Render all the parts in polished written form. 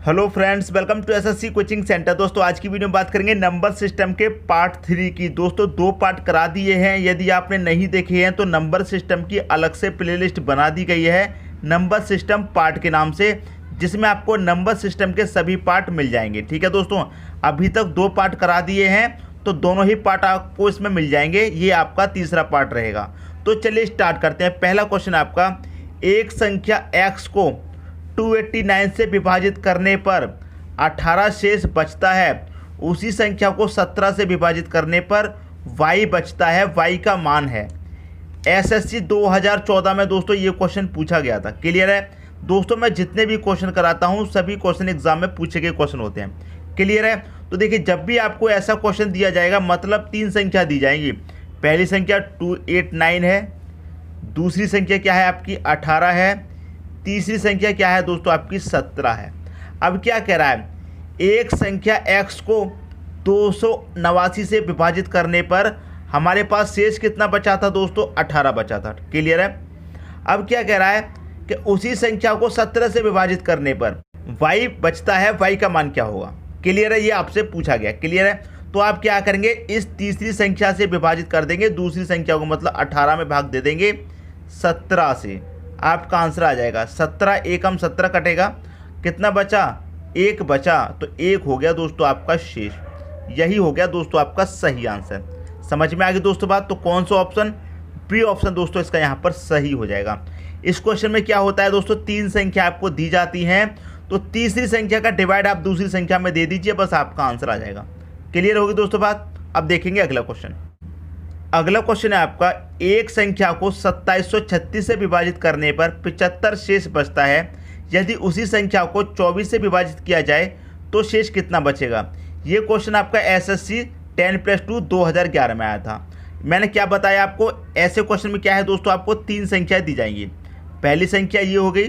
Hello friends, welcome to SSC coaching centre. दोस्तों आज की वीडियो में बात करेंगे नंबर सिस्टम के पार्ट 3 की। दोस्तों 2 पार्ट करा दिए हैं, यदि आपने नहीं देखे हैं तो नंबर सिस्टम की अलग से प्लेलिस्ट बना दी गई है नंबर सिस्टम पार्ट के नाम से, जिसमें आपको नंबर सिस्टम के सभी पार्ट मिल जाएंगे। ठीक है दोस्तों, अभी तक 2 पार्ट करा दिए हैं तो दोनों ही पार्ट आपको इसमें मिल जाएंगे। ये आपका तीसरा पार्ट रहेगा। तो चलिए स्टार्ट करते हैं। पहला क्वेश्चन आपका, एक संख्या x को 289 से विभाजित करने पर 18 शेष बचता है, उसी संख्या को 17 से विभाजित करने पर y बचता है, y का मान है। एसएससी 2014 में दोस्तों ये क्वेश्चन पूछा गया था। क्लियर है दोस्तों, मैं जितने भी क्वेश्चन कराता हूँ सभी क्वेश्चन एग्जाम में पूछे गए क्वेश्चन होते हैं। क्लियर है। तो देखिए, जब भी आपको ऐसा क्वेश्चन दिया जाएगा मतलब 3 संख्या दी जाएंगी। पहली संख्या 289 है, दूसरी संख्या क्या है आपकी 18 है, तीसरी संख्या क्या है दोस्तों आपकी 17 है। अब क्या कह रहा है, एक संख्या x को 289 से विभाजित करने पर हमारे पास शेष कितना बचा था दोस्तों, 18 बचा था। क्लियर है। अब क्या कह रहा है कि उसी संख्या को 17 से विभाजित करने पर y बचता है, y का मान क्या होगा। क्लियर है, ये आपसे पूछा गया। क्लियर है। तो आप क्या करेंगे, इस तीसरी संख्या से विभाजित कर देंगे दूसरी संख्या को, मतलब 18 में भाग दे देंगे 17 से, आपका आंसर आ जाएगा 17। एकम 17 कटेगा, कितना बचा, 1 बचा, तो 1 हो गया दोस्तों आपका शेष। यही हो गया दोस्तों आपका सही आंसर। समझ में आ गई दोस्तों बात। तो कौन सा ऑप्शन, बी ऑप्शन दोस्तों इसका यहाँ पर सही हो जाएगा। इस क्वेश्चन में क्या होता है दोस्तों, 3 संख्या आपको दी जाती हैं, तो तीसरी संख्या का डिवाइड आप दूसरी संख्या में दे दीजिए, बस आपका आंसर आ जाएगा। क्लियर होगी दोस्तों बात। अब देखेंगे अगला क्वेश्चन। अगला क्वेश्चन है आपका, एक संख्या को 2736 से विभाजित करने पर 75 शेष बचता है, यदि उसी संख्या को 24 से विभाजित किया जाए तो शेष कितना बचेगा। ये क्वेश्चन आपका एसएससी 10+2 2011 में आया था। मैंने क्या बताया आपको, ऐसे क्वेश्चन में क्या है दोस्तों, आपको 3 संख्या दी जाएंगी। पहली संख्या ये हो गई,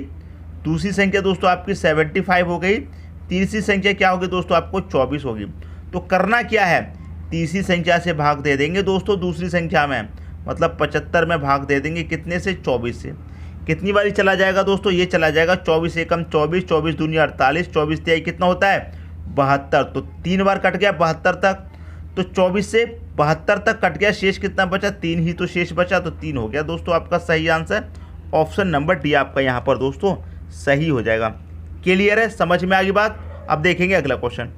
दूसरी संख्या दोस्तों आपकी 75 हो गई, तीसरी संख्या क्या होगी दोस्तों आपको 24 होगी। तो करना क्या है, तीसरी संख्या से भाग दे देंगे दोस्तों दूसरी संख्या में, मतलब 75 में भाग दे देंगे कितने से, 24 से। कितनी बारी चला जाएगा दोस्तों, ये चला जाएगा 24 एकम 24, 24 दूनी 48, 24 तिहाई कितना होता है 72। तो 3 बार कट गया 72 तक, तो 24 से 72 तक कट गया, शेष कितना बचा, 3 ही तो शेष बचा, तो 3 हो गया दोस्तों आपका सही आंसर। ऑप्शन नंबर डी आपका यहाँ पर दोस्तों सही हो जाएगा। क्लियर है, समझ में आ गई बात। अब देखेंगे अगला क्वेश्चन।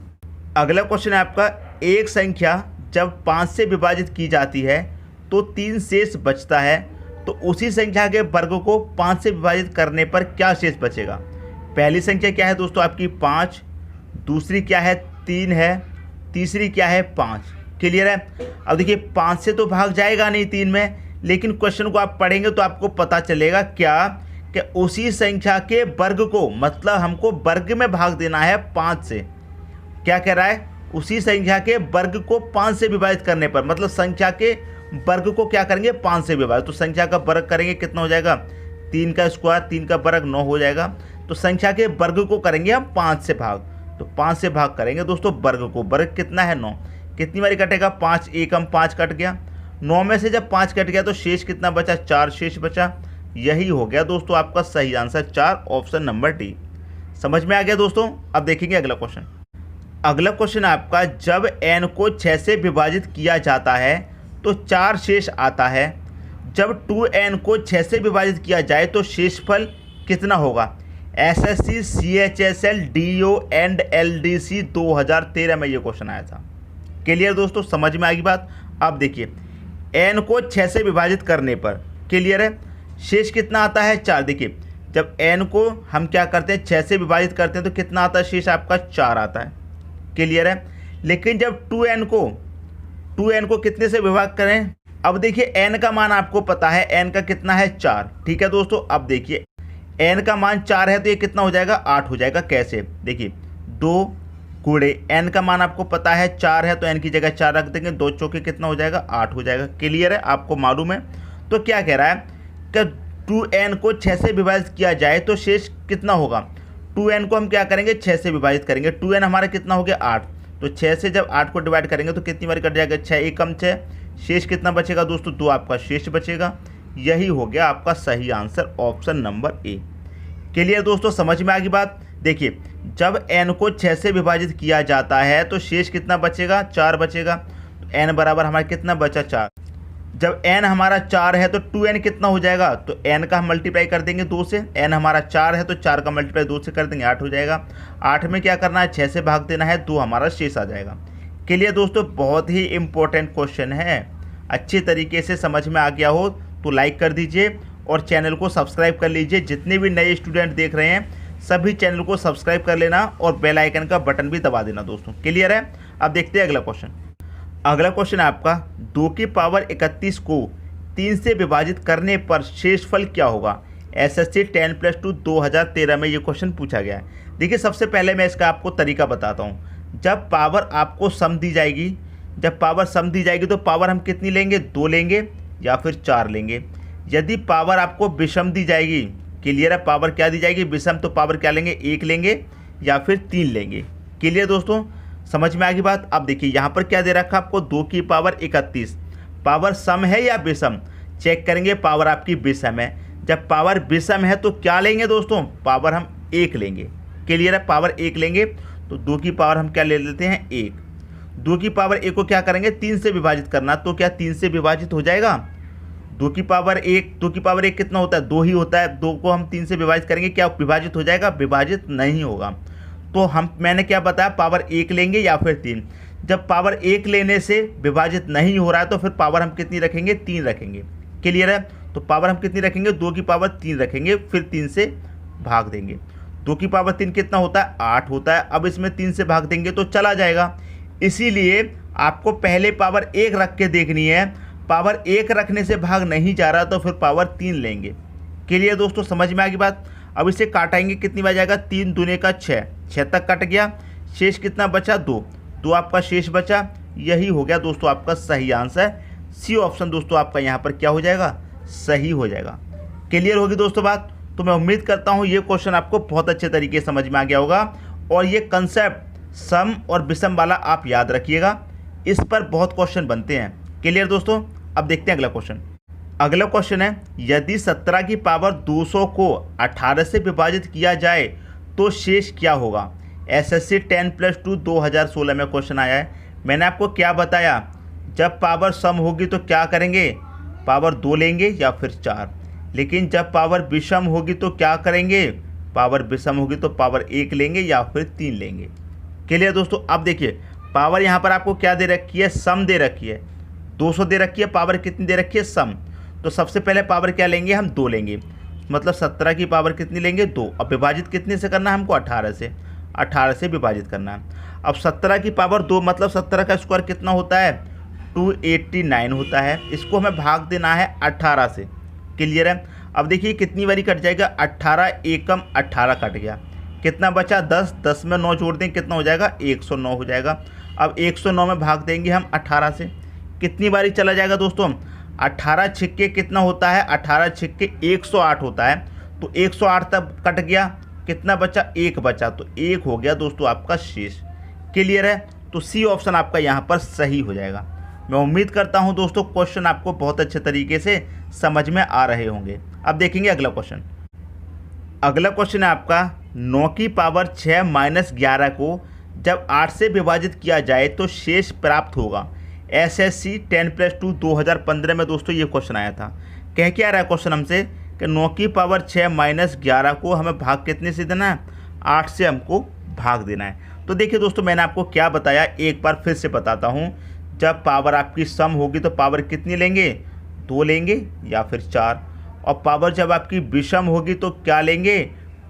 अगला क्वेश्चन है आपका, एक संख्या जब 5 से विभाजित की जाती है तो 3 शेष बचता है, तो उसी संख्या के वर्ग को 5 से विभाजित करने पर क्या शेष बचेगा। पहली संख्या क्या है दोस्तों आपकी 5, दूसरी क्या है 3 है, तीसरी क्या है 5। क्लियर है। अब देखिए 5 से तो भाग जाएगा नहीं 3 में, लेकिन क्वेश्चन को आप पढ़ेंगे तो आपको पता चलेगा क्या कि उसी संख्या के वर्ग को, मतलब हमको वर्ग में भाग देना है 5 से। क्या कह रहा है, उसी संख्या के वर्ग को 5 से विभाजित करने पर, मतलब संख्या के वर्ग को क्या करेंगे 5 से विभाजित, तो संख्या का वर्ग करेंगे कितना हो जाएगा, 3 का स्क्वायर, 3 का वर्ग 9 हो जाएगा। तो संख्या के वर्ग को करेंगे हम 5 से भाग, तो 5 से भाग करेंगे दोस्तों वर्ग को, वर्ग कितना है 9, कितनी बारी कटेगा 5 एकम 5 कट गया, 9 में से जब 5 कट गया तो शेष कितना बचा, 4 शेष बचा। यही हो गया दोस्तों आपका सही आंसर 4, ऑप्शन नंबर डी। समझ में आ गया दोस्तों। अब देखेंगे अगला क्वेश्चन। अगला क्वेश्चन आपका, जब n को 6 से विभाजित किया जाता है तो 4 शेष आता है, जब 2n को 6 से विभाजित किया जाए तो शेषफल कितना होगा। SSC CHSL DO and LDC 2013 में ये क्वेश्चन आया था। क्लियर दोस्तों, समझ में आ गई बात। अब देखिए n को 6 से विभाजित करने पर, क्लियर है, शेष कितना आता है 4। देखिए जब n को हम क्या करते हैं 6 से विभाजित करते हैं तो कितना आता है शेष आपका 4 आता है। क्लियर है। लेकिन जब 2n को कितने से विभाग करें, अब देखिए n का मान आपको पता है, n का कितना है 4। ठीक है दोस्तों। अब देखिए n का मान 4 है तो ये कितना हो जाएगा 8 हो जाएगा। कैसे, देखिए 2 गुणे n का मान आपको पता है 4 है, तो n की जगह 4 रख देंगे, 2 चौके कितना हो जाएगा 8 हो जाएगा। क्लियर है, आपको मालूम है। तो क्या कह रहा है कि 2n को 6 से विभाजित किया जाए तो शेष कितना होगा। 2n को हम क्या करेंगे 6 से विभाजित करेंगे, 2n हमारा कितना हो गया 8, तो 6 से जब 8 को डिवाइड करेंगे तो कितनी बार कट जाएगा 6 एकम 6, शेष कितना बचेगा दोस्तों 2 आपका शेष बचेगा। यही हो गया आपका सही answer, option number A. Clear दोस्तों, समझ में आ गई बात। देखिए जब n को 6 से विभाजित किया जाता है तो शेष कितना बचेगा, 4 बचेगा। तो n बराबर हमारा कितना बचा, 4। जब n हमारा 4 है तो 2n कितना हो जाएगा, तो n का हम मल्टीप्लाई कर देंगे 2 से। n हमारा 4 है तो 4 का मल्टीप्लाई 2 से कर देंगे, 8 हो जाएगा। 8 में क्या करना है, 6 से भाग देना है, 2 हमारा शेष आ जाएगा। क्लियर दोस्तों, बहुत ही इंपॉर्टेंट क्वेश्चन है। अच्छे तरीके से समझ में आ गया हो तो लाइक कर दीजिए और चैनल को सब्सक्राइब कर लीजिए। जितने भी नए स्टूडेंट देख रहे हैं सभी चैनल को सब्सक्राइब कर लेना और बेल आइकन का बटन भी दबा देना दोस्तों। क्लियर है। अब देखते हैं अगला क्वेश्चन। अगला क्वेश्चन है आपका 2 की पावर 31 को 3 से विभाजित करने पर शेषफल क्या होगा। एसएससी 10+2 2013 में ये क्वेश्चन पूछा गया है। देखिए सबसे पहले मैं इसका आपको तरीका बताता हूँ। जब पावर आपको सम दी जाएगी, तो पावर हम कितनी लेंगे, 2 लेंगे या फिर 4 लेंगे। यदि पावर आपको विषम दी जाएगी, क्लियर है, पावर क्या दी जाएगी, विषम, तो पावर क्या लेंगे, 1 लेंगे या फिर 3 लेंगे। क्लियर दोस्तों, समझ में आ गई बात। अब देखिए यहाँ पर क्या दे रखा आपको, 2 की पावर 31, पावर सम है या विषम, चेक करेंगे, पावर आपकी विषम है। जब पावर विषम है तो क्या लेंगे दोस्तों, पावर हम 1 लेंगे। क्लियर है, पावर 1 लेंगे तो 2 की पावर हम क्या ले लेते हैं, 1। 2 की पावर 1 को क्या करेंगे, 3 से विभाजित करना, तो क्या 3 से विभाजित हो जाएगा। 2 की पावर 1 कितना होता है, 2 ही होता है। 2 को हम 3 से विभाजित करेंगे, क्या विभाजित हो जाएगा, विभाजित नहीं होगा। तो मैंने क्या बताया, पावर 1 लेंगे या फिर 3। जब पावर 1 लेने से विभाजित नहीं हो रहा है तो फिर पावर हम कितनी रखेंगे, 3 रखेंगे। क्लियर है, तो पावर हम कितनी रखेंगे, 2 की पावर 3 रखेंगे, फिर 3 से भाग देंगे। 2 की पावर 3 कितना होता है, 8 होता है। अब इसमें 3 से भाग देंगे तो चला जाएगा। इसीलिए आपको पहले पावर 1 रख के देखनी है। पावर 1 रखने से भाग नहीं जा रहा तो फिर पावर 3 लेंगे। क्लियर दोस्तों, समझ में आ गई बात। अब इसे काटेंगे, कितनी बार जाएगा, 3 दूने का 6, 6 तक कट गया, शेष कितना बचा, 2 आपका शेष बचा। यही हो गया दोस्तों आपका सही आंसर। सी ऑप्शन दोस्तों आपका यहाँ पर क्या हो जाएगा, सही हो जाएगा। क्लियर होगी दोस्तों बात। तो मैं उम्मीद करता हूँ ये क्वेश्चन आपको बहुत अच्छे तरीके से समझ में आ गया होगा और ये कंसेप्ट सम और विषम वाला आप याद रखिएगा, इस पर बहुत क्वेश्चन बनते हैं। क्लियर दोस्तों, अब देखते हैं अगला क्वेश्चन। अगला क्वेश्चन है, यदि 17 की पावर 200 को 18 से विभाजित किया जाए तो शेष क्या होगा। एसएससी 10+2 2016 में क्वेश्चन आया है। मैंने आपको क्या बताया, जब पावर सम होगी तो क्या करेंगे, पावर 2 लेंगे या फिर 4। लेकिन जब पावर विषम होगी तो क्या करेंगे, पावर विषम होगी तो पावर 1 लेंगे या फिर 3 लेंगे। क्लियर दोस्तों, अब देखिए पावर यहाँ पर आपको क्या दे रखी है, सम दे रखी है, 200 दे रखी है, पावर कितनी दे रखी है, सम। तो सबसे पहले पावर क्या लेंगे, हम 2 लेंगे, मतलब 17 की पावर कितनी लेंगे, 2। अब विभाजित कितने से करना है हमको, 18 से विभाजित करना है। अब 17 की पावर 2 मतलब 17 का स्क्वायर कितना होता है, 289 होता है। इसको हमें भाग देना है 18 से। क्लियर है। अब देखिए कितनी बारी कट जाएगा, 18 एकम 18 कट गया, कितना बचा, 10, 10 में 9 जोड़ दें, कितना हो जाएगा, 109 हो जाएगा। अब 109 में भाग देंगे हम 18 से, कितनी बारी चला जाएगा दोस्तों, 18 छिक्के कितना होता है, 18 छिक्के 108 होता है। तो 108 तक कट गया, कितना बचा, 1 बचा, तो 1 हो गया दोस्तों आपका शेष। क्लियर है, तो सी ऑप्शन आपका यहाँ पर सही हो जाएगा। मैं उम्मीद करता हूँ दोस्तों क्वेश्चन आपको बहुत अच्छे तरीके से समझ में आ रहे होंगे। अब देखेंगे अगला क्वेश्चन। अगला क्वेश्चन है आपका 9 की पावर 6 - 11 को जब 8 से विभाजित किया जाए तो शेष प्राप्त होगा। एसएससी 10+2 2015 में दोस्तों ये क्वेश्चन आया था। कह क्या रहा है क्वेश्चन हमसे कि 9 की पावर 6 - 11 को हमें भाग कितने से देना है, 8 से हमको भाग देना है। तो देखिए दोस्तों मैंने आपको क्या बताया, एक बार फिर से बताता हूँ। जब पावर आपकी सम होगी तो पावर कितनी लेंगे, 2 लेंगे या फिर 4। और पावर जब आपकी विषम होगी तो क्या लेंगे,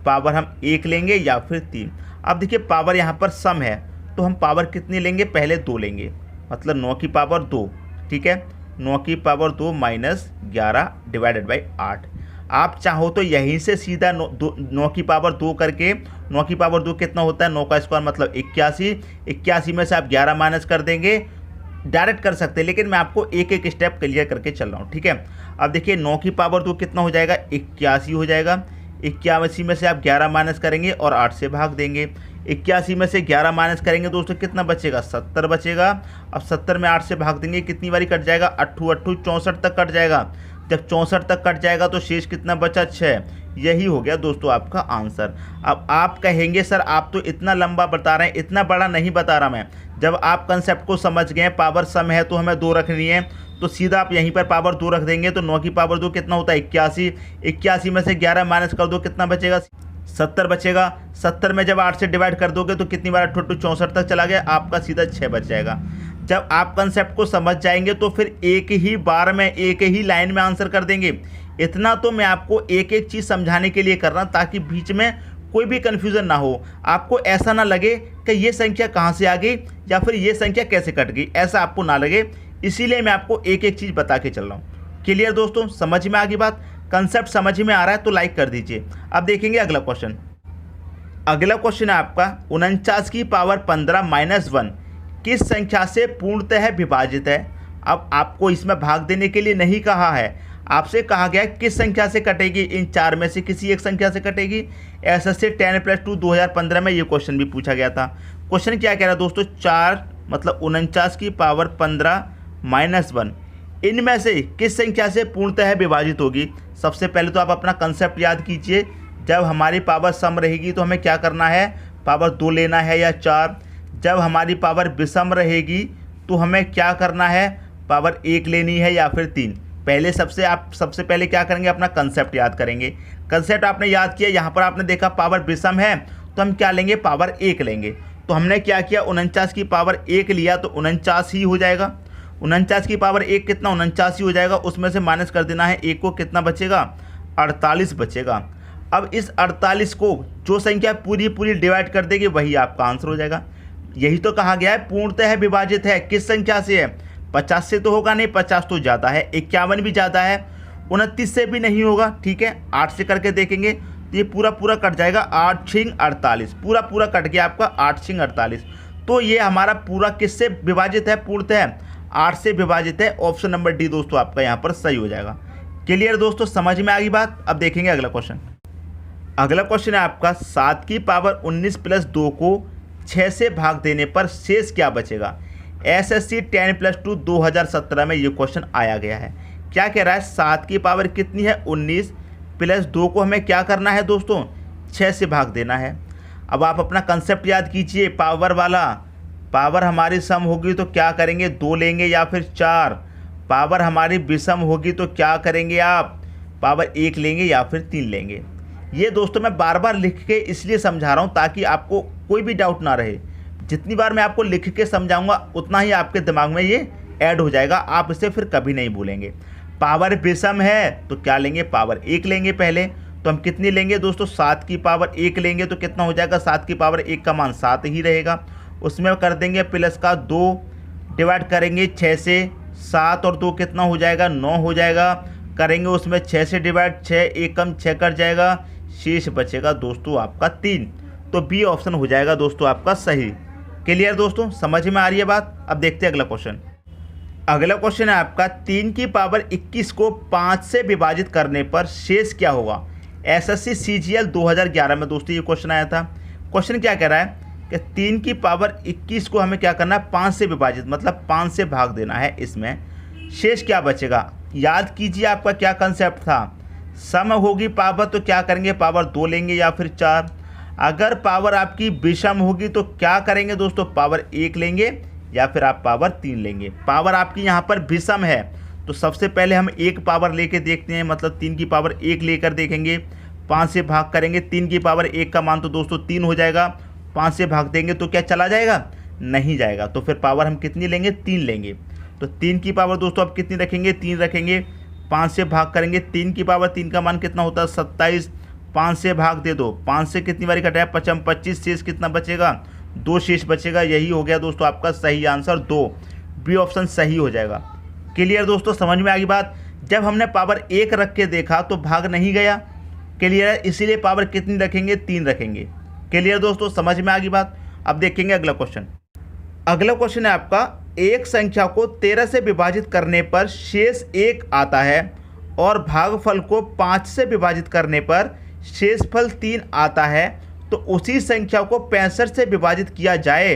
पावर हम 1 लेंगे या फिर 3। अब देखिए पावर यहाँ पर सम है तो हम पावर कितनी लेंगे, पहले 2 लेंगे, मतलब 9 की पावर 2। ठीक है, 9 की पावर 2 - 11 डिवाइडेड बाई 8। आप चाहो तो यहीं से सीधा 9 की पावर 2 करके, 9 की पावर 2 कितना होता है, 9 का स्क्वायर मतलब 81, 81 में से आप 11 माइनस कर देंगे, डायरेक्ट कर सकते हैं, लेकिन मैं आपको एक एक स्टेप क्लियर करके चल रहा हूँ। ठीक है, अब देखिए 9 की पावर 2 कितना हो जाएगा, 81 हो जाएगा। 81 में से आप 11 माइनस करेंगे और 8 से भाग देंगे। 81 में से 11 माइनस करेंगे दोस्तों, कितना बचेगा, 70 बचेगा। अब 70 में 8 से भाग देंगे, कितनी बारी कट जाएगा, 8 64 तक कट जाएगा। जब 64 तक कट जाएगा तो शेष कितना बचा, 6। यही हो गया दोस्तों आपका आंसर। अब आप कहेंगे सर आप तो इतना लंबा बता रहे हैं, इतना बड़ा नहीं बता रहा मैं। जब आप कंसेप्ट को समझ गए, पावर सम है तो हमें 2 रखनी है, तो सीधा आप यहीं पर पावर 2 रख देंगे। तो 9 की पावर 2 कितना होता है 81। 81 में से 11 माइनस कर दो, कितना बचेगा 70 बचेगा। 70 में जब 8 से डिवाइड कर दोगे तो कितनी बार 8 64 तक चला गया, आपका सीधा 6 बच जाएगा। जब आप कंसेप्ट को समझ जाएंगे तो फिर एक ही बार में एक ही लाइन में आंसर कर देंगे। इतना तो मैं आपको एक एक चीज़ समझाने के लिए कर रहा हूँ ताकि बीच में कोई भी कन्फ्यूज़न ना हो, आपको ऐसा ना लगे कि ये संख्या कहाँ से आ गई या फिर ये संख्या कैसे कट गई, ऐसा आपको ना लगे। इसीलिए मैं आपको एक एक चीज़ बता के चल रहा हूँ। क्लियर दोस्तों, समझ में आ गई बात? कंसेप्ट समझ में आ रहा है तो लाइक कर दीजिए। अब देखेंगे अगला क्वेश्चन। अगला क्वेश्चन है आपका 49 की पावर 15 माइनस 1 किस संख्या से पूर्णतः विभाजित है। अब आपको इसमें भाग देने के लिए नहीं कहा है, आपसे कहा गया है किस संख्या से कटेगी, इन 4 में से किसी एक संख्या से कटेगी। एसएससी 10+2 2015 में ये क्वेश्चन भी पूछा गया था। क्वेश्चन क्या कह रहा है दोस्तों, 4 मतलब 49 की पावर 15 माइनस 1 इनमें से किस संख्या से पूर्णतः विभाजित होगी। सबसे पहले तो आप अपना कंसेप्ट याद कीजिए। जब हमारी पावर सम रहेगी तो हमें क्या करना है, पावर 2 लेना है या 4। जब हमारी पावर विषम रहेगी तो हमें क्या करना है, पावर 1 लेनी है या फिर 3। पहले सबसे पहले क्या करेंगे, अपना कंसेप्ट याद करेंगे। कंसेप्ट आपने याद किया, यहाँ पर आपने देखा पावर विषम है तो हम क्या लेंगे, पावर 1 लेंगे। तो हमने क्या किया, 49 की पावर 1 लिया तो 49 ही हो जाएगा। 49 की पावर 1 कितना, 49 ही हो जाएगा। उसमें से माइनस कर देना है 1 को, कितना बचेगा 48 बचेगा। अब इस 48 को जो संख्या पूरी डिवाइड कर देगी वही आपका आंसर हो जाएगा। यही तो कहा गया है पूर्णतः विभाजित है, किस संख्या से है, 50 से तो होगा नहीं, 50 तो ज़्यादा है, 51 भी ज़्यादा है, 29 से भी नहीं होगा। ठीक है, 8 से करके देखेंगे तो ये पूरा कट जाएगा, 8 छिंग 48, पूरा कट गया आपका 8 छिंग 48। तो ये हमारा पूरा किससे विभाजित है, पूर्णतः 8 से विभाजित है। ऑप्शन नंबर डी दोस्तों आपका यहाँ पर सही हो जाएगा। क्लियर दोस्तों, समझ में आ गई बात? अब देखेंगे अगला क्वेश्चन। अगला क्वेश्चन है आपका 7 की पावर 19 प्लस 2 को 6 से भाग देने पर शेष क्या बचेगा। एसएससी 10+2 2017 में ये क्वेश्चन आया गया है। क्या कह रहा है, 7 की पावर कितनी है 19 प्लस 2 को हमें क्या करना है दोस्तों, 6 से भाग देना है। अब आप अपना कंसेप्ट याद कीजिए, पावर वाला। पावर हमारी सम होगी तो क्या करेंगे, 2 लेंगे या फिर 4। पावर हमारी विषम होगी तो क्या करेंगे आप, पावर 1 लेंगे या फिर 3 लेंगे। ये दोस्तों मैं बार बार लिख के इसलिए समझा रहा हूँ ताकि आपको कोई भी डाउट ना रहे। जितनी बार मैं आपको लिख के समझाऊंगा उतना ही आपके दिमाग में ये ऐड हो जाएगा, आप इसे फिर कभी नहीं भूलेंगे। पावर विषम है तो क्या लेंगे, पावर 1 लेंगे पहले। तो हम कितनी लेंगे दोस्तों, 7 की पावर 1 लेंगे तो कितना हो जाएगा, 7 की पावर 1 का मान 7 ही रहेगा। उसमें कर देंगे प्लस का 2, डिवाइड करेंगे 6 से, 7 और 2 कितना हो जाएगा, 9 हो जाएगा। करेंगे उसमें 6 से डिवाइड, 6 1 कम 6 कट जाएगा, शेष बचेगा दोस्तों आपका 3। तो बी ऑप्शन हो जाएगा दोस्तों आपका सही। क्लियर दोस्तों, समझ में आ रही है बात? अब देखते हैं अगला क्वेश्चन। अगला क्वेश्चन है आपका 3 की पावर 21 को 5 से विभाजित करने पर शेष क्या होगा। एसएससी सीजीएल 2011 में दोस्तों ये क्वेश्चन आया था। क्वेश्चन क्या कह रहा है कि 3 की पावर 21 को हमें क्या करना है, 5 से विभाजित मतलब 5 से भाग देना है। इसमें शेष क्या बचेगा, याद कीजिए आपका क्या कंसेप्ट था, सम होगी पावर तो क्या करेंगे, पावर 2 लेंगे या फिर 4। अगर पावर आपकी विषम होगी तो क्या करेंगे दोस्तों, पावर 1 लेंगे या फिर आप पावर 3 लेंगे। पावर आपकी यहाँ पर विषम है तो सबसे पहले हम 1 पावर लेके देखते हैं, मतलब 3 की पावर 1 लेकर देखेंगे। 5 से भाग करेंगे, 3 की पावर 1 का मान तो दोस्तों 3 हो जाएगा। 5 से भाग देंगे तो क्या चला जाएगा, नहीं जाएगा। तो फिर पावर हम कितनी लेंगे, 3 लेंगे। तो 3 की पावर दोस्तों आप कितनी रखेंगे, 3 रखेंगे। 5 से भाग करेंगे, 3 की पावर 3 का मान कितना होता है 27। 5 से भाग दे दो, 5 से कितनी बारी कटा है 5 25, शेष कितना बचेगा, 2 शेष बचेगा। यही हो गया दोस्तों आपका सही आंसर 2, बी ऑप्शन सही हो जाएगा। क्लियर दोस्तों, समझ में आ गई बात? जब हमने पावर 1 रख के देखा तो भाग नहीं गया। क्लियर है, इसीलिए पावर कितनी रखेंगे, 3 रखेंगे। क्लियर दोस्तों, समझ में आ गई बात? अब देखेंगे अगला क्वेश्चन। अगला क्वेश्चन है आपका, एक संख्या को 13 से विभाजित करने पर शेष 1 आता है और भागफल को 5 से विभाजित करने पर शेषफल 3 आता है, तो उसी संख्या को 65 से विभाजित किया जाए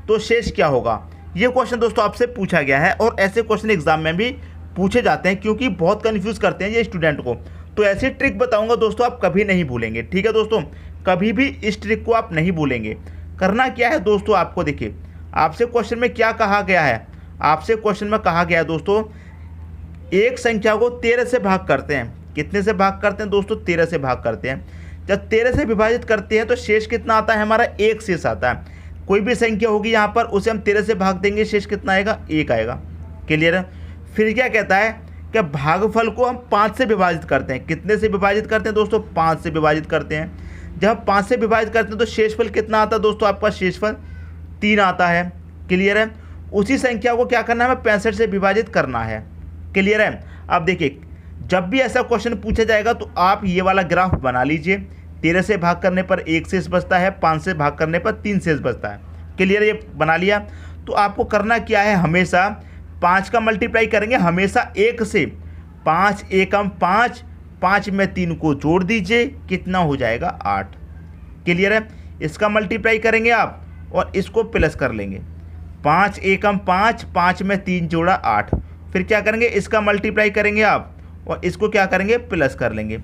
तो शेष क्या होगा। ये क्वेश्चन दोस्तों आपसे पूछा गया है और ऐसे क्वेश्चन एग्जाम में भी पूछे जाते हैं क्योंकि बहुत कंफ्यूज करते हैं ये स्टूडेंट को। तो ऐसी ट्रिक बताऊंगा दोस्तों, आप कभी नहीं भूलेंगे। ठीक है दोस्तों, कभी भी इस ट्रिक को आप नहीं भूलेंगे। करना क्या है दोस्तों, आपको देखिए आपसे क्वेश्चन में क्या कहा गया है, आपसे क्वेश्चन में कहा गया है दोस्तों, एक संख्या को 13 से भाग करते हैं। कितने से भाग करते हैं दोस्तों? 13 से भाग करते हैं। जब 13 से विभाजित करते हैं तो शेष कितना आता है हमारा? 1 शेष आता है। कोई भी संख्या होगी यहाँ पर, उसे हम 13 से भाग देंगे, शेष कितना आएगा? 1 आएगा। क्लियर है? फिर क्या कहता है कि भागफल को हम 5 से विभाजित करते हैं। कितने से विभाजित करते हैं दोस्तों? 5 से विभाजित करते हैं। जब हम 5 से विभाजित करते हैं तो शेषफल कितना आता है दोस्तों? आपका शेषफल 3 आता है। क्लियर है? उसी संख्या को क्या करना है? हमें 65 से विभाजित करना है। क्लियर है? अब देखिए, जब भी ऐसा क्वेश्चन पूछा जाएगा तो आप ये वाला ग्राफ बना लीजिए। 13 से भाग करने पर 1 शेष बचता है, 5 से भाग करने पर 3 शेष बचता है। क्लियर? ये बना लिया। तो आपको करना क्या है, हमेशा 5 का मल्टीप्लाई करेंगे हमेशा 1 से। 5 एकम 5, 5 में 3 को जोड़ दीजिए, कितना हो जाएगा? 8। क्लियर है? इसका मल्टीप्लाई करेंगे आप और इसको प्लस कर लेंगे। 5 एकम 5, 5 में 3 जोड़ा 8। फिर क्या करेंगे? इसका मल्टीप्लाई करेंगे आप और इसको क्या करेंगे? प्लस कर लेंगे।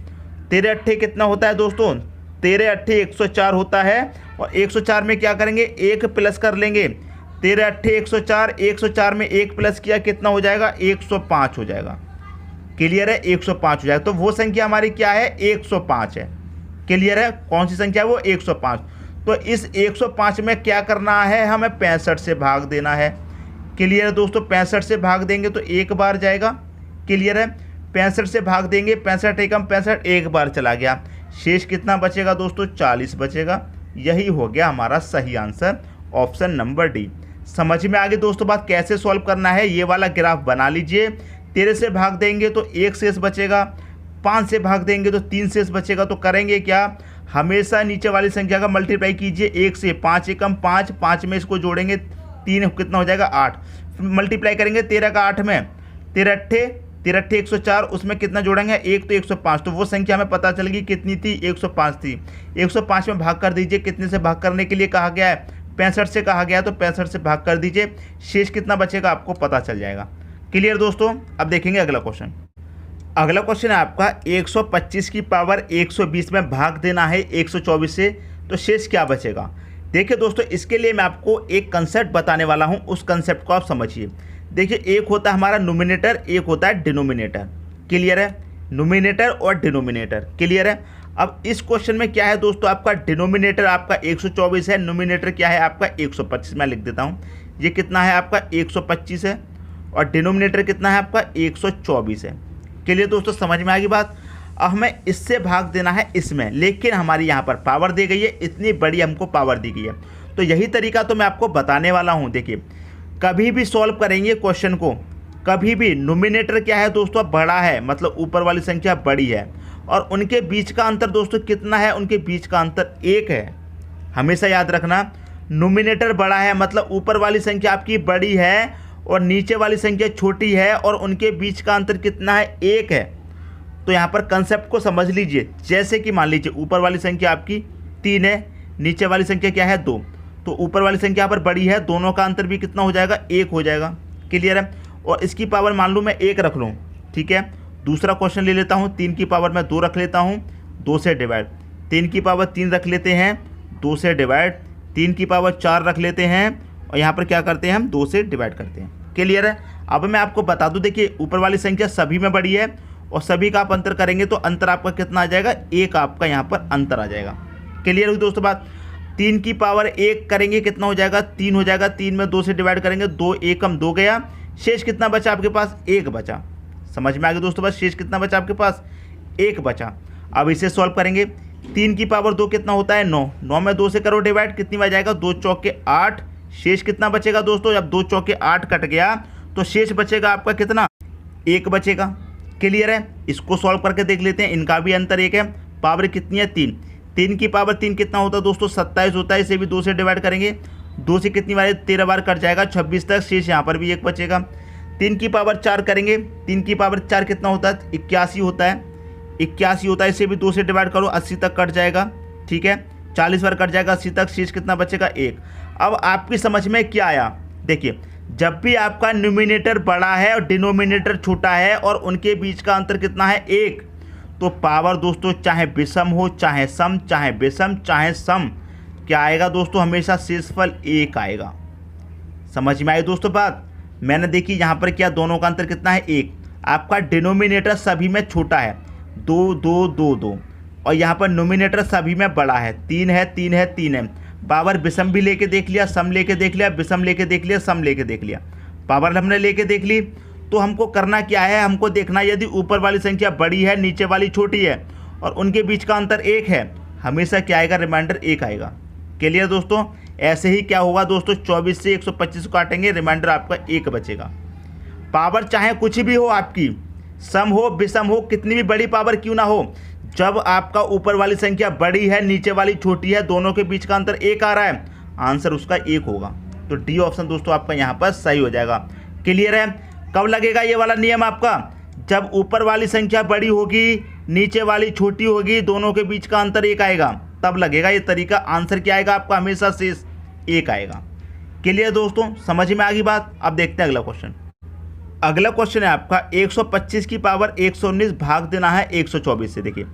13 अट्ठे कितना होता है दोस्तों? 13 अट्ठे 104 होता है। और 104 में क्या करेंगे? 1 प्लस कर लेंगे। 13 अट्ठे 104, 104 में 1 प्लस किया, कितना हो जाएगा? 105 हो जाएगा। क्लियर है? 105 हो जाएगा। तो वो संख्या हमारी क्या है? 105 है। क्लियर है? कौन सी संख्या है वो? 105। तो इस 105 में क्या करना है? हमें 65 से भाग देना है। क्लियर है दोस्तों? 65 से भाग देंगे तो एक बार जाएगा। क्लियर है? 65 से भाग देंगे, 65 एकम 65, एक बार चला गया। शेष कितना बचेगा दोस्तों? 40 बचेगा। यही हो गया हमारा सही आंसर, ऑप्शन नंबर डी। समझ में आ गई दोस्तों बात कैसे सॉल्व करना है? ये वाला ग्राफ बना लीजिए। 13 से भाग देंगे तो 1 शेष बचेगा, 5 से भाग देंगे तो 3 शेष बचेगा। तो करेंगे क्या? हमेशा नीचे वाली संख्या का मल्टीप्लाई कीजिए 1 से। 5 एकम 5, 5 में इसको जोड़ेंगे 3, कितना हो जाएगा? 8। मल्टीप्लाई करेंगे 13 का 8 में, 13 अट्ठे 104, उसमें कितना जोड़ेंगे? 1 तो 105। तो वो संख्या हमें पता चल गई कितनी थी? 105 थी। 105 में भाग कर दीजिए। कितने से भाग करने के लिए कहा गया है? 65 से कहा गया है, तो 65 से भाग कर दीजिए। शेष कितना बचेगा आपको पता चल जाएगा। क्लियर दोस्तों? अब देखेंगे अगला क्वेश्चन। अगला क्वेश्चन है आपका 125 की पावर 120 में भाग देना है 124 से, तो शेष क्या बचेगा? देखिए दोस्तों, इसके लिए मैं आपको एक कंसेप्ट बताने वाला हूं, उस कंसेप्ट को आप समझिए। देखिए, एक होता है हमारा नोमिनेटर, एक होता है डिनोमिनेटर। क्लियर है? नोमिनेटर और डिनोमिनेटर। क्लियर है? अब इस क्वेश्चन में क्या है दोस्तों, आपका डिनोमिनेटर आपका 124 है, नोमिनेटर क्या है आपका 125। मैं लिख देता हूँ, ये कितना है आपका 125 है और डिनोमिनेटर कितना है आपका 124 है। क्लियर दोस्तों? समझ में आ गई बात? अब हमें इससे भाग देना है इसमें, लेकिन हमारी यहाँ पर पावर दी गई है, इतनी बड़ी हमको पावर दी गई है। तो यही तरीका तो मैं आपको बताने वाला हूँ। देखिए, कभी भी सॉल्व करेंगे क्वेश्चन को, कभी भी नोमिनेटर क्या है दोस्तों? बड़ा है, मतलब ऊपर वाली संख्या बड़ी है, और उनके बीच का अंतर दोस्तों कितना है? उनके बीच का अंतर 1 है। हमेशा याद रखना, नोमिनेटर बड़ा है मतलब ऊपर वाली संख्या आपकी बड़ी है और नीचे वाली संख्या छोटी है, और उनके बीच का अंतर कितना है? 1 है। तो यहाँ पर कंसेप्ट को समझ लीजिए। जैसे कि मान लीजिए ऊपर वाली संख्या आपकी 3 है, नीचे वाली संख्या क्या है? 2। तो ऊपर वाली संख्या पर बड़ी है, दोनों का अंतर भी कितना हो जाएगा? 1 हो जाएगा। क्लियर है? और इसकी पावर मान लूँ मैं 1 रख लूँ। ठीक है? दूसरा क्वेश्चन ले लेता हूँ, 3 की पावर मैं 2 रख लेता हूँ, 2 से डिवाइड। 3 की पावर 3 रख लेते हैं, 2 से डिवाइड। 3 की पावर 4 रख लेते हैं और यहाँ पर क्या करते हैं हम? 2 से डिवाइड करते हैं। क्लियर है? अब मैं आपको बता दूं, देखिए ऊपर वाली संख्या सभी में बड़ी है और सभी का आप अंतर करेंगे तो अंतर आपका कितना आ जाएगा? 1 आपका यहाँ पर अंतर आ जाएगा। क्लियर हुई दोस्तों बात? 3 की पावर 1 करेंगे, कितना हो जाएगा? 3 हो जाएगा। 3 में 2 से डिवाइड करेंगे, 2 एकम 2 गया। शेष कितना बचा आपके पास? 1 बचा। समझ में आ गया दोस्तों बात? शेष कितना बचा आपके पास? 1 बचा। अब इसे सॉल्व करेंगे। 3 की पावर 2 कितना होता है? 9। 9 में 2 से करो डिवाइड, कितनी बार जाएगा? 2 चौके 8। शेष कितना बचेगा दोस्तों? जब 2 चौके 8 कट गया तो शेष बचेगा आपका कितना? 1 बचेगा। क्लियर है? इसको सॉल्व करके देख लेते हैं। इनका भी अंतर 1 है। पावर कितनी है? 3। 3 की पावर 3 कितना होता है दोस्तों? 27 होता है। इसे भी 2 से डिवाइड करेंगे, 2 से कितनी बार? 13 बार कट जाएगा, 26 तक। शेष यहाँ पर भी 1 बचेगा। 3 की पावर 4 करेंगे, 3 की पावर 4 कितना होता है? 81 होता है। 81 होता है। इसे भी 2 से डिवाइड करो, 80 तक कट जाएगा। ठीक है? 40 बार कट जाएगा 80 तक। शेष कितना बचेगा? 1। अब आपकी समझ में क्या आया? देखिए, जब भी आपका न्यूमिनेटर बड़ा है और डिनोमिनेटर छोटा है और उनके बीच का अंतर कितना है? 1, तो पावर दोस्तों चाहे विषम हो, चाहे सम, चाहे विषम, चाहे सम, क्या आएगा दोस्तों, हमेशा शेषफल 1 आएगा। समझ में आई दोस्तों बात। मैंने देखी यहाँ पर क्या, दोनों का अंतर कितना है, 1। आपका डिनोमिनेटर सभी में छोटा है, 2 2 2 2, और यहाँ पर नोमिनेटर सभी में बड़ा है, 3 है 3 है 3 है। पावर विषम भी लेके देख लिया, सम लेके देख लिया, विषम लेके देख लिया, सम लेके देख लिया। पावर हमने लेके देख ली, तो हमको करना क्या है, हमको देखना यदि ऊपर वाली संख्या बड़ी है, नीचे वाली छोटी है और उनके बीच का अंतर 1 है, हमेशा क्या आएगा, रिमाइंडर 1 आएगा। क्लियर दोस्तों। ऐसे ही क्या होगा दोस्तों, 24 से 125 को काटेंगे, रिमाइंडर आपका 1 बचेगा। पावर चाहे कुछ भी हो आपकी, सम हो, विषम हो, कितनी भी बड़ी पावर क्यों ना हो, जब आपका ऊपर वाली संख्या बड़ी है, नीचे वाली छोटी है, दोनों के बीच का अंतर 1 आ रहा है, आंसर उसका 1 होगा। तो डी ऑप्शन दोस्तों आपका यहाँ पर सही हो जाएगा। क्लियर है। कब लगेगा ये वाला नियम आपका, जब ऊपर वाली संख्या बड़ी होगी, नीचे वाली छोटी होगी, दोनों के बीच का अंतर 1 आएगा, तब लगेगा ये तरीका। आंसर क्या आएगा आपका, हमेशा शेष 1 आएगा। क्लियर दोस्तों, समझ में आ गई बात। अब देखते हैं अगला क्वेश्चन। अगला क्वेश्चन है आपका 125 की पावर 119 भाग देना है 124 से। देखिए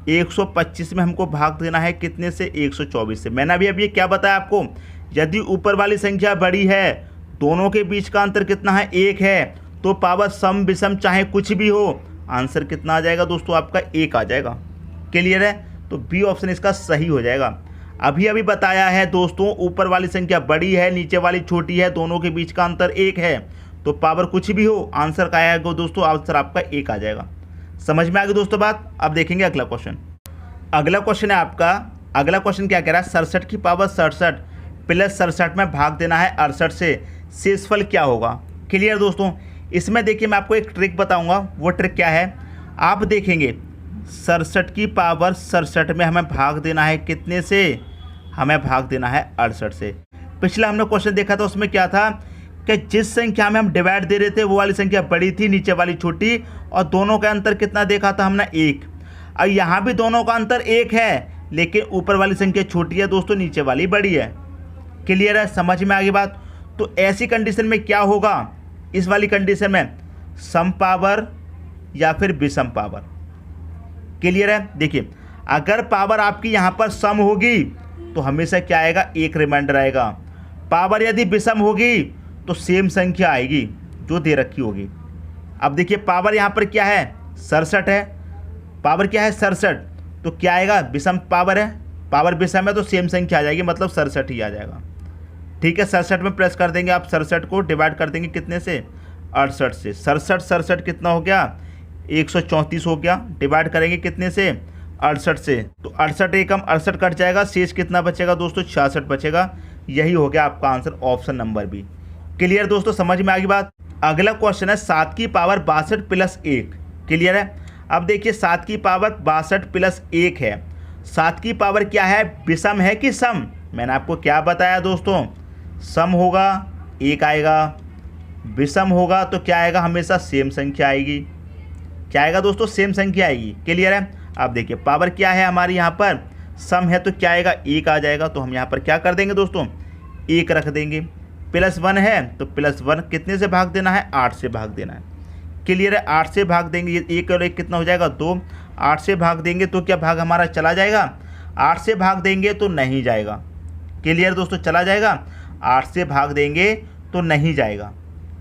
125 में हमको भाग देना है कितने से, 124 से। मैंने अभी क्या बताया आपको, यदि ऊपर वाली संख्या बड़ी है, दोनों के बीच का अंतर कितना है, 1 है, तो पावर सम विषम चाहे कुछ भी हो, आंसर कितना आ जाएगा दोस्तों आपका, 1 आ जाएगा। क्लियर है। तो बी ऑप्शन इसका सही हो जाएगा। अभी बताया है दोस्तों, ऊपर वाली संख्या बड़ी है, नीचे वाली छोटी है, दोनों के बीच का अंतर 1 है, तो पावर कुछ भी हो, आंसर का आएगा दोस्तों, आंसर आपका 1 आ जाएगा। समझ में आ गई दोस्तों बात। अब देखेंगे अगला क्वेश्चन। अगला क्वेश्चन है आपका, अगला क्वेश्चन क्या कह रहा है, 67 की पावर 67 प्लस 67 में भाग देना है 68 से, शेषफल क्या होगा। क्लियर दोस्तों। इसमें देखिए मैं आपको एक ट्रिक बताऊंगा, वो ट्रिक क्या है, आप देखेंगे 67 की पावर 67 में हमें भाग देना है कितने से, हमें भाग देना है 68 से। पिछला हमने क्वेश्चन देखा था, उसमें क्या था कि जिस संख्या में हम डिवाइड दे रहे थे वो वाली संख्या बड़ी थी, नीचे वाली छोटी, और दोनों का अंतर कितना देखा था हमने, 1। और यहाँ भी दोनों का अंतर 1 है, लेकिन ऊपर वाली संख्या छोटी है दोस्तों, नीचे वाली बड़ी है। क्लियर है, समझ में आ गई बात। तो ऐसी कंडीशन में क्या होगा, इस वाली कंडीशन में सम पावर या फिर विषम पावर। क्लियर है। देखिए अगर पावर आपकी यहाँ पर सम होगी तो हमेशा क्या आएगा, 1 रिमाइंडर आएगा। पावर यदि विषम होगी तो सेम संख्या आएगी जो दे रखी होगी। अब देखिए पावर यहाँ पर क्या है, 67 है, पावर क्या है 67, तो क्या आएगा, विषम पावर है, पावर विषम है तो सेम संख्या आ जाएगी, मतलब 67 ही आ जाएगा। ठीक है, 67 में प्रेस कर देंगे आप, 67 को डिवाइड कर देंगे कितने से, 68 से। 67 कितना हो गया, 134 हो गया, डिवाइड करेंगे कितने से, 68 से, तो 68 एकम 68 कट जाएगा, शेष कितना बचेगा दोस्तों, 66 बचेगा। यही हो गया आपका answer, option number B. Clear दोस्तों, समझ में आ गई बात। अगला क्वेश्चन है 7 की पावर 62 प्लस 1। क्लियर है। अब देखिए 7 की पावर 62 प्लस 1 है, 7 की पावर क्या है, विषम है कि सम। मैंने आपको क्या बताया दोस्तों, सम होगा 1 आएगा, विषम होगा तो क्या आएगा, हमेशा सेम संख्या आएगी। क्या आएगा दोस्तों, सेम संख्या आएगी। क्लियर है। अब देखिए पावर क्या है हमारी, यहाँ पर सम है तो क्या आएगा, 1 आ जाएगा। तो हम यहाँ पर क्या कर देंगे दोस्तों, 1 रख देंगे। प्लस 1 है तो प्लस 1 कितने से भाग देना है, 8 से भाग देना है। क्लियर है। 8 से भाग देंगे, ये 1 और 1 कितना हो जाएगा, 2। 8 से भाग देंगे तो क्या भाग हमारा चला जाएगा, 8 से भाग देंगे तो नहीं जाएगा। क्लियर दोस्तों, चला जाएगा, 8 से भाग देंगे तो नहीं जाएगा।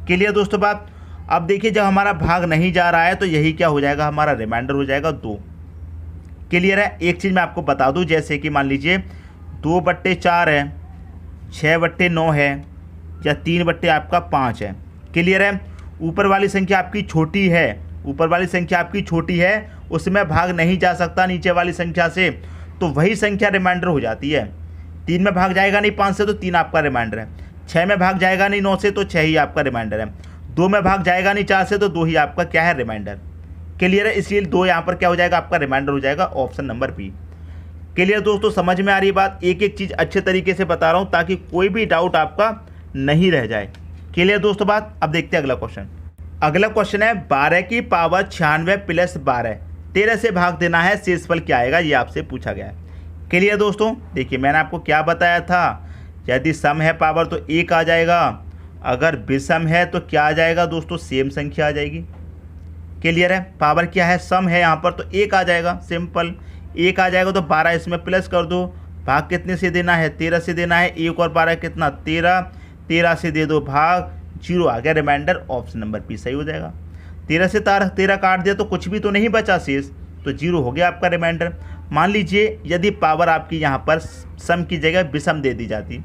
क्लियर दोस्तों बात। अब देखिए जब हमारा भाग नहीं जा रहा है तो यही क्या हो जाएगा, हमारा रिमाइंडर हो जाएगा 2। क्लियर है। एक चीज़ मैं आपको बता दूं, जैसे कि मान लीजिए 2/4 है, 6/9 है, या 3/ आपका 5 है। क्लियर है। ऊपर वाली संख्या आपकी छोटी है, ऊपर वाली संख्या आपकी छोटी है, उसमें भाग नहीं जा सकता नीचे वाली संख्या से, तो वही संख्या रिमाइंडर हो जाती है। 3 में भाग जाएगा नहीं 5 से तो 3 आपका रिमाइंडर है, 6 में भाग जाएगा नहीं 9 से तो 6 ही आपका रिमाइंडर है, 2 में भाग जाएगा नहीं 4 से तो 2 ही आपका क्या है, रिमाइंडर। क्लियर है। इसलिए 2 यहाँ पर क्या हो जाएगा, आपका रिमाइंडर हो जाएगा, ऑप्शन नंबर बी। क्लियर दोस्तों, समझ में आ रही बात। एक एक चीज़ अच्छे तरीके से बता रहा हूँ ताकि कोई भी डाउट आपका नहीं रह जाए। क्लियर दोस्तों बात। अब देखते हैं अगला क्वेश्चन। अगला क्वेश्चन है 12 की पावर 96 प्लस 12 13 से भाग देना है, शेषफल क्या आएगा, ये आपसे पूछा गया है। क्लियर दोस्तों। देखिए मैंने आपको क्या बताया था, यदि सम है पावर तो 1 आ जाएगा, अगर विषम है तो क्या आ जाएगा दोस्तों, सेम संख्या आ जाएगी। क्लियर है। पावर क्या है, सम है यहाँ पर, तो 1 आ जाएगा, सिंपल 1 आ जाएगा। तो 12 इसमें प्लस कर दो, भाग कितने से देना है, 13 से देना है। 1 और 12 कितना, 13, 13 से दे दो भाग, 0 आ गया। रिमाइंडर ऑप्शन नंबर बी सही हो जाएगा। 13 से 13 काट दिया तो कुछ भी तो नहीं बचा शेष, तो 0 हो गया आपका रिमाइंडर। मान लीजिए यदि पावर आपकी यहाँ पर सम की जगह विषम दे दी जाती,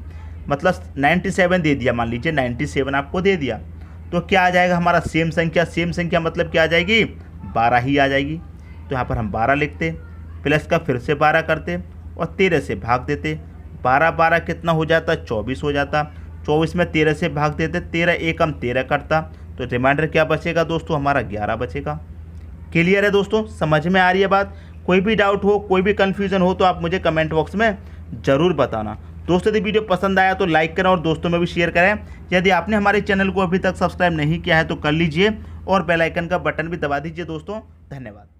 मतलब 97 दे दिया, मान लीजिए 97 आपको दे दिया, तो क्या आ जाएगा हमारा, सेम संख्या। सेम संख्या मतलब क्या आ जाएगी, 12 ही आ जाएगी। तो यहाँ पर हम 12 लिखते, प्लस का फिर से 12 करते और 13 से भाग देते। 12 12 कितना हो जाता, 24 हो जाता। 24 में 13 से भाग देते, 13 1 हम 13 करता, तो रिमाइंडर क्या बचेगा दोस्तों, हमारा 11 बचेगा। क्लियर है दोस्तों, समझ में आ रही है बात। कोई भी डाउट हो, कोई भी कन्फ्यूज़न हो तो आप मुझे कमेंट बॉक्स में ज़रूर बताना। दोस्तों यदि वीडियो पसंद आया तो लाइक करें और दोस्तों में भी शेयर करें। यदि आपने हमारे चैनल को अभी तक सब्सक्राइब नहीं किया है तो कर लीजिए और बेल आइकन का बटन भी दबा दीजिए दोस्तों। धन्यवाद।